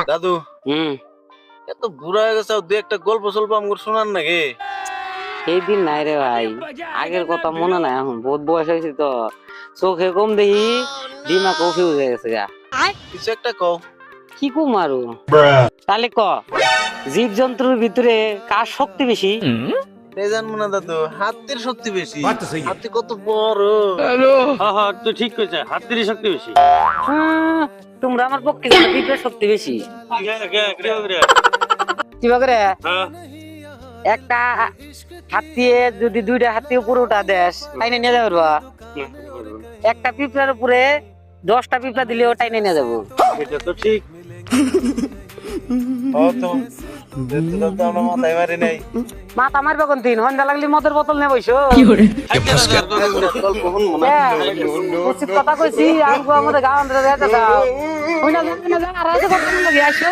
দাদু হুম এত বুড়া হয়ে গেছে দু একটা গল্প সল্প আমাকে শোনান নাকি? এই দিন নাই রে ভাই, আগের কথা মনে নাই, এখন বহুত বয়স হয়েছে তো, চোখে কম দেখি, দিমা কনফিউজ হয়ে গেছে গা। কিছু একটা কও। কি কু মারু তাহলে ক, জীব জন্তুর ভিতরে কার শক্তি বেশি? এটাই জানবো না দাদু, হাতির শক্তি বেশি। হাতি কত বড়। তুই ঠিক কইছিস, হাতির শক্তি বেশি। তোমরা আমার পক্ষে জানো পিঁপড়ার শক্তি বেশি। কিবা করে একটা হাতি যদি দুইটা হাতি উপরে উঠা দেশ টাইনে নিয়ে যাবে পারবা? একটা পিঁপড়ার উপরে 10টা পিঁপড়া দিলেও টাইনে নিয়ে যাবো। এটা তো ঠিক। ও তো যেহেতু দাদু আমরা মাথায় মারি নাই। মাথা মারবে কোন দিন, হন্দা লাগলে মদের বোতল নিয়ে বইসো। গল্প শুনবো না। উচিত কথা কইছি, আমাদের গাঁও আমরা আসো।